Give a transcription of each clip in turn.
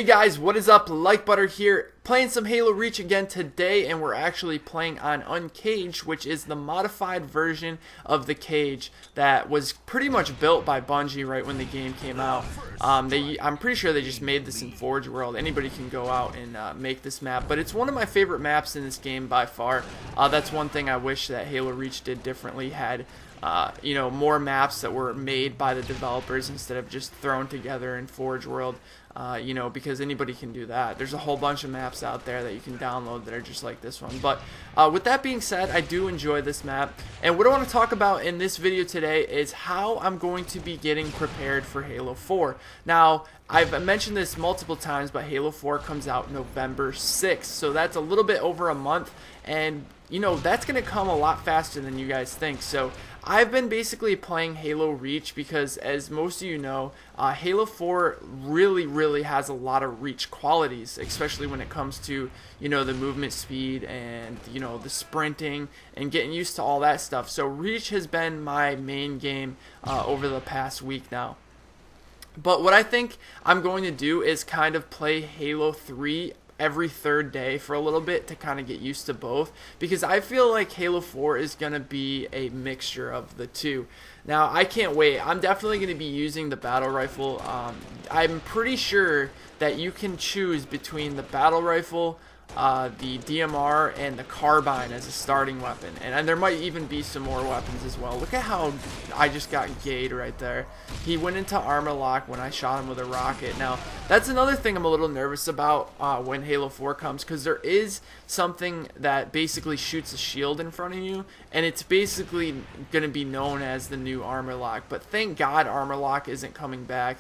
Hey guys, what is up? Like Butter here, playing some Halo Reach again today, and we're actually playing on Uncaged, which is the modified version of the cage that was pretty much built by Bungie right when the game came out. I'm pretty sure they just made this in Forge World. Anybody can go out and make this map, but it's one of my favorite maps in this game by far. That's one thing I wish that Halo Reach did differently, had you know, more maps that were made by the developers instead of just thrown together in Forge World. You know, because anybody can do that. There's a whole bunch of maps out there that you can download that are just like this one. But with that being said, I do enjoy this map. And what I want to talk about in this video today is how I'm going to be getting prepared for Halo 4. Now, I've mentioned this multiple times, but Halo 4 comes out November 6th. So that's a little bit over a month. And, you know, that's going to come a lot faster than you guys think. So I've been basically playing Halo Reach because, as most of you know, Halo 4 really has a lot of Reach qualities, especially when it comes to, you know, the movement speed and, you know, the sprinting and getting used to all that stuff. So Reach has been my main game over the past week now. But what I think I'm going to do is kind of play Halo 3 every third day for a little bit to kind of get used to both, because I feel like Halo 4 is going to be a mixture of the two. Now, I can't wait. I'm definitely going to be using the battle rifle. I'm pretty sure that you can choose between the battle rifle, the DMR, and the carbine as a starting weapon, and there might even be some more weapons as well. Look at how I just got gayed right there. He went into armor lock when I shot him with a rocket. Now, that's another thing I'm a little nervous about when Halo 4 comes, because there is something that basically shoots a shield in front of you, and it's basically going to be known as the new armor lock. But thank God armor lock isn't coming back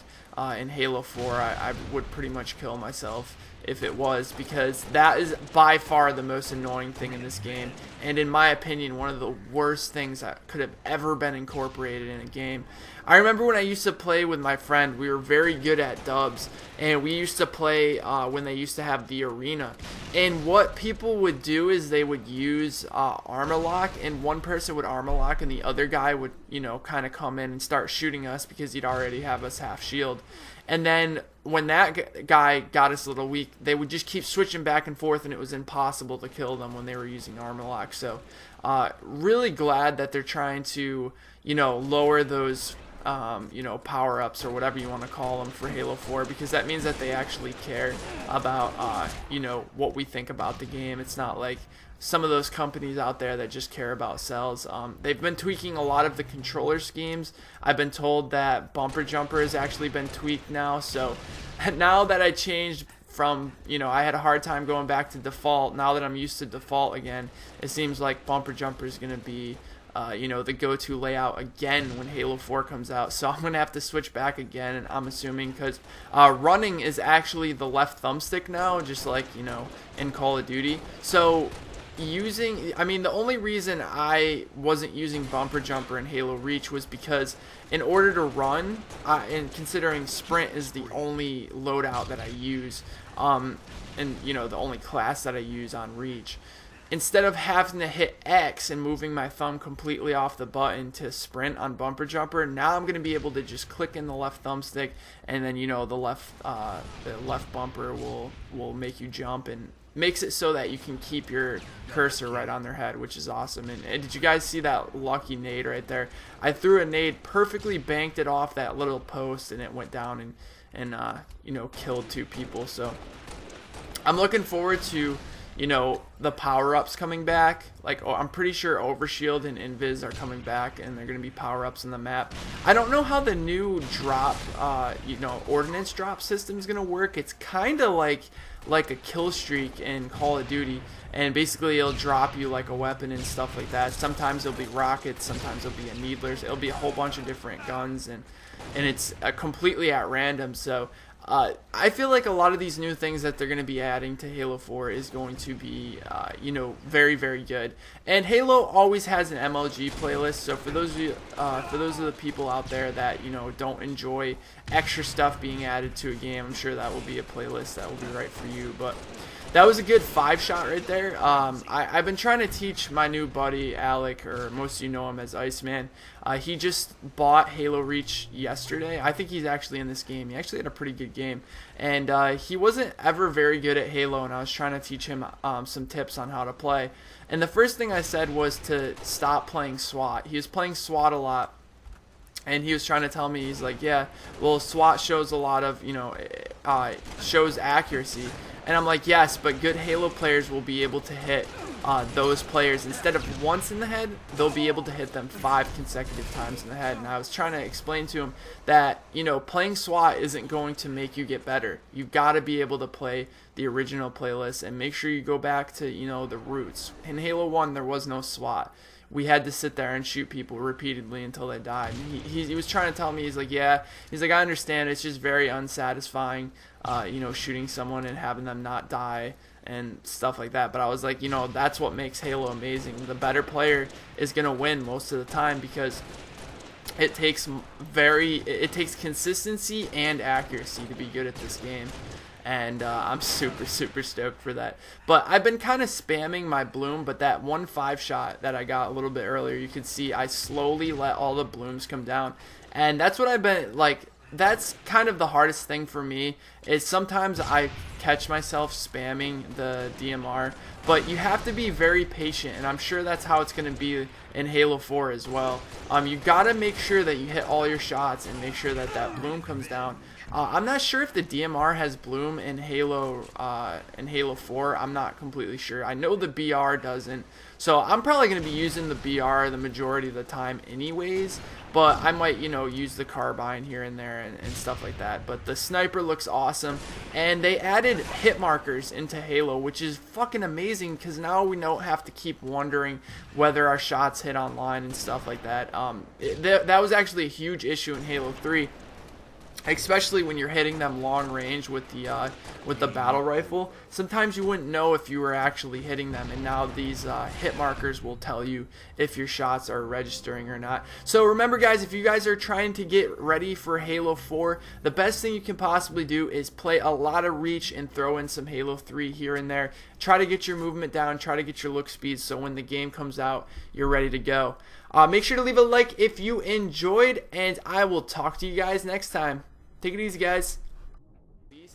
in Halo 4. I would pretty much kill myself if it was, because that is by far the most annoying thing in this game, and in my opinion one of the worst things that could have ever been incorporated in a game. I remember when I used to play with my friend, we were very good at dubs, and we used to play when they used to have the arena, and what people would do is they would use armor lock, and one person would armor lock and the other guy would, you know, kind of come in and start shooting us because he'd already have us half shield. And then when that guy got us a little weak, they would just keep switching back and forth, and it was impossible to kill them when they were using armor lock. So really glad that they're trying to, you know, lower those you know, power-ups or whatever you want to call them for Halo 4, because that means that they actually care about you know, what we think about the game. It's not like some of those companies out there that just care about sales. They've been tweaking a lot of the controller schemes. I've been told that bumper jumper has actually been tweaked now, so now that I changed from, you know, I had a hard time going back to default, now that I'm used to default again, it seems like bumper jumper is going to be you know, the go-to layout again when Halo 4 comes out. So I'm going to have to switch back again, and I'm assuming because running is actually the left thumbstick now, just like, you know, in Call of Duty. So I mean, the only reason I wasn't using bumper jumper in Halo Reach was because in order to run, and considering sprint is the only loadout that I use, and, you know, the only class that I use on Reach, instead of having to hit X and moving my thumb completely off the button to sprint on bumper jumper, now I'm going to be able to just click in the left thumbstick, and then, you know, the left bumper will make you jump, and makes it so that you can keep your cursor right on their head, which is awesome. And did you guys see that lucky nade right there? I threw a nade, perfectly banked it off that little post, and it went down and you know, killed 2 people. So I'm looking forward to, you know, the power-ups coming back. Like, I'm pretty sure Overshield and Invis are coming back, and they're going to be power-ups in the map. I don't know how the new drop, you know, ordnance drop system is going to work. It's kind of like a kill streak in Call of Duty, and basically it'll drop you like a weapon and stuff like that. Sometimes it'll be rockets, sometimes it'll be a needlers, it'll be a whole bunch of different guns, and it's completely at random. So I feel like a lot of these new things that they're going to be adding to Halo 4 is going to be, you know, very good. And Halo always has an MLG playlist, so for those of you, for those of the people out there that, you know, don't enjoy extra stuff being added to a game, I'm sure that will be a playlist that will be right for you. But that was a good 5-shot right there. I've been trying to teach my new buddy Alec, or most of you know him as Iceman. He just bought Halo Reach yesterday. I think he's actually in this game. He actually had a pretty good game, and he wasn't ever very good at Halo, and I was trying to teach him some tips on how to play. And the first thing I said was to stop playing SWAT. He was playing SWAT a lot, and he was trying to tell me, he's like, yeah, well, SWAT shows a lot of, shows accuracy. And I'm like, yes, but good Halo players will be able to hit those players. Instead of once in the head, they'll be able to hit them 5 consecutive times in the head. And I was trying to explain to him that, playing SWAT isn't going to make you get better. You've got to be able to play the original playlist and make sure you go back to, the roots. In Halo 1, there was no SWAT. We had to sit there and shoot people repeatedly until they died. And he was trying to tell me, he's like, I understand. It's just very unsatisfying, shooting someone and having them not die and stuff like that. But I was like, that's what makes Halo amazing. The better player is going to win most of the time, because it takes consistency and accuracy to be good at this game. And I'm super stoked for that. But I've been kind of spamming my bloom, but that 1 5-shot that I got a little bit earlier, you can see I slowly let all the blooms come down. And that's what I've been, like, that's kind of the hardest thing for me, is sometimes I catch myself spamming the DMR, but you have to be very patient, and I'm sure that's how it's going to be in Halo 4 as well. You got to make sure that you hit all your shots and make sure that that bloom comes down. I'm not sure if the DMR has bloom in Halo 4. I'm not completely sure. I know the BR doesn't, so I'm probably going to be using the BR the majority of the time anyways, but I might, use the carbine here and there and stuff like that. But the sniper looks awesome, and they added hit markers into Halo, which is fucking amazing, because now we don't have to keep wondering whether our shots hit online and stuff like that. That was actually a huge issue in Halo 3. Especially when you're hitting them long range with the battle rifle. Sometimes you wouldn't know if you were actually hitting them, and now these hit markers will tell you if your shots are registering or not. So remember, guys, if you guys are trying to get ready for Halo 4, the best thing you can possibly do is play a lot of Reach and throw in some Halo 3 here and there. Try to get your movement down, try to get your look speed, so when the game comes out, you're ready to go. Make sure to leave a like if you enjoyed, and I will talk to you guys next time. Take it easy, guys.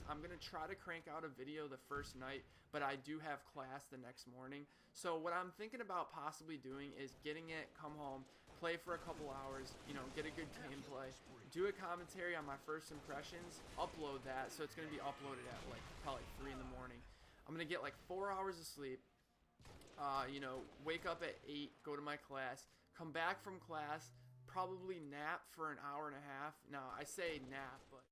I'm going to try to crank out a video the first night, but I do have class the next morning. So what I'm thinking about possibly doing is getting it, come home, play for a couple hours, get a good gameplay, do a commentary on my first impressions, upload that, so it's going to be uploaded at like probably 3 in the morning. I'm going to get like 4 hours of sleep, wake up at 8, go to my class, come back from class, probably nap for an hour and a half. Now, I say nap, but